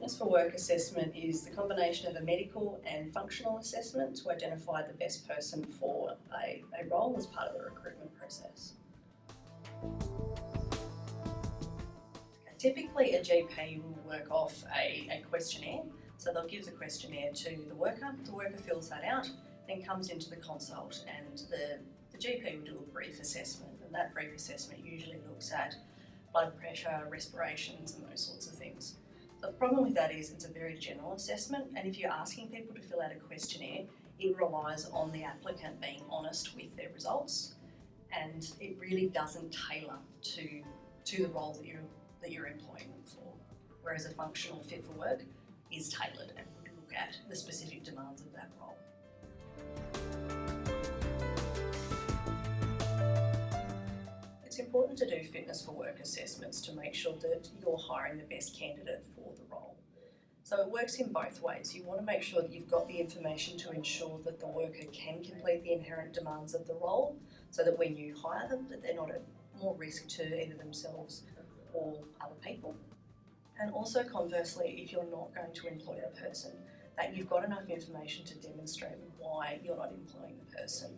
Fitness for work assessment is the combination of a medical and functional assessment to identify the best person for a role as part of the recruitment process. Typically, a GP will work off a questionnaire. So they'll give the questionnaire to the worker fills that out, then comes into the consult, and the GP will do a brief assessment, and that brief assessment usually looks at blood pressure, respirations and those sorts of things. So the problem with that is it's a very general assessment, and if you're asking people to fill out a questionnaire, it relies on the applicant being honest with their results, and it really doesn't tailor to the role that you're employing them for. Whereas a functional fit for work is tailored and would look at the specific demands of that role. It's important to do fitness for work assessments to make sure that you're hiring the best candidate for the role. So it works in both ways. You want to make sure that you've got the information to ensure that the worker can complete the inherent demands of the role, so that when you hire them, that they're not at more risk to either themselves or other people. And also conversely, if you're not going to employ the person, that you've got enough information to demonstrate why you're not employing the person.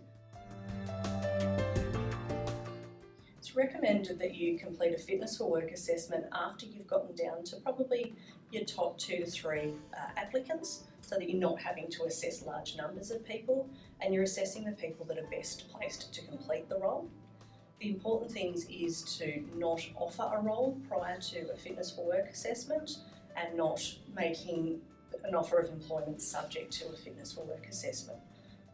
It's recommended that you complete a fitness for work assessment after you've gotten down to probably your top 2 to 3 applicants, so that you're not having to assess large numbers of people and you're assessing the people that are best placed to complete the role. The important thing is to not offer a role prior to a fitness for work assessment and not making an offer of employment subject to a fitness for work assessment.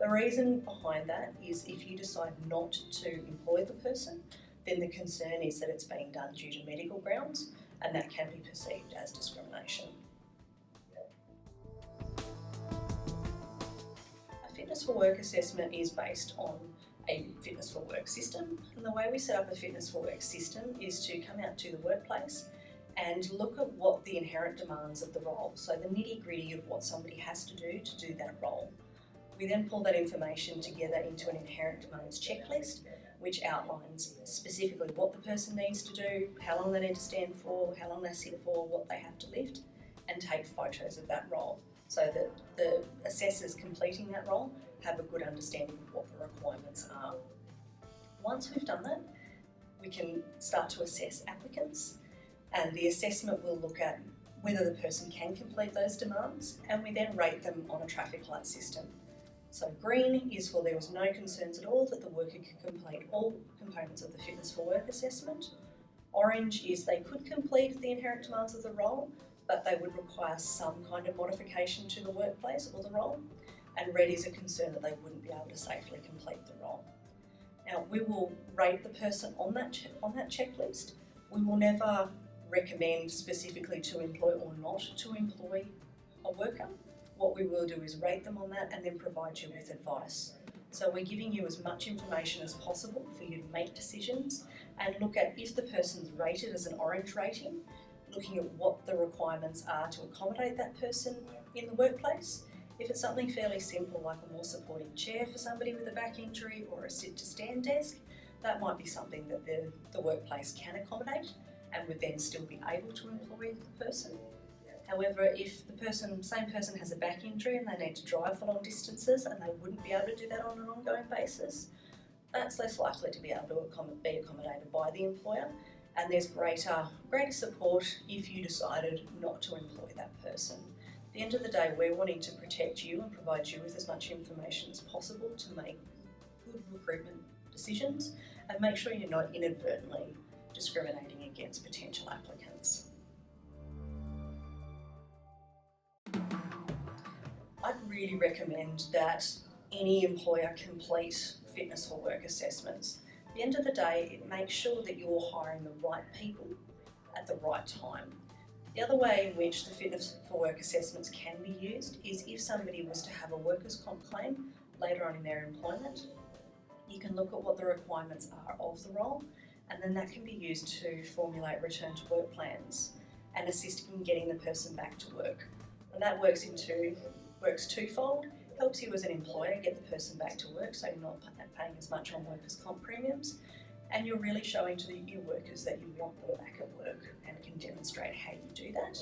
The reason behind that is if you decide not to employ the person, then the concern is that it's being done due to medical grounds, and that can be perceived as discrimination. A fitness for work assessment is based on a fitness for work system, and the way we set up a fitness for work system is to come out to the workplace and look at what the inherent demands of the role, so the nitty-gritty of what somebody has to do that role. We then pull that information together into an inherent demands checklist, which outlines specifically what the person needs to do, how long they need to stand for, how long they sit for, what they have to lift, and take photos of that role, so that the assessors completing that role have a good understanding of what the requirements are. Once we've done that, we can start to assess applicants, and the assessment will look at whether the person can complete those demands, and we then rate them on a traffic light system. So green is for there was no concerns at all that the worker could complete all components of the fitness for work assessment. Orange is they could complete the inherent demands of the role, but they would require some kind of modification to the workplace or the role. And red is a concern that they wouldn't be able to safely complete the role. Now, we will rate the person on that checklist. We will never recommend specifically to employ or not to employ a worker. What we will do is rate them on that and then provide you with advice. So we're giving you as much information as possible for you to make decisions, and look at if the person's rated as an orange rating, looking at what the requirements are to accommodate that person in the workplace. If it's something fairly simple like a more supporting chair for somebody with a back injury or a sit-to-stand desk, that might be something that the workplace can accommodate and would then still be able to employ the person. However, if the same person has a back injury and they need to drive for long distances and they wouldn't be able to do that on an ongoing basis, that's less likely to be able to be accommodated by the employer, and there's greater support if you decided not to employ that person. At the end of the day, we're wanting to protect you and provide you with as much information as possible to make good recruitment decisions and make sure you're not inadvertently discriminating against potential applicants. I'd really recommend that any employer complete fitness for work assessments. At the end of the day, it makes sure that you're hiring the right people at the right time. The other way in which the fitness for work assessments can be used is if somebody was to have a workers' comp claim later on in their employment, you can look at what the requirements are of the role, and then that can be used to formulate return to work plans and assist in getting the person back to work. And that works twofold. Helps you as an employer get the person back to work, so you're not paying as much on workers' comp premiums, and you're really showing to your workers that you want them back at work and can demonstrate how you do that.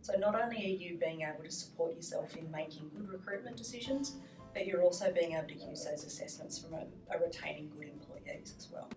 So not only are you being able to support yourself in making good recruitment decisions, but you're also being able to use those assessments from a retaining good employees as well.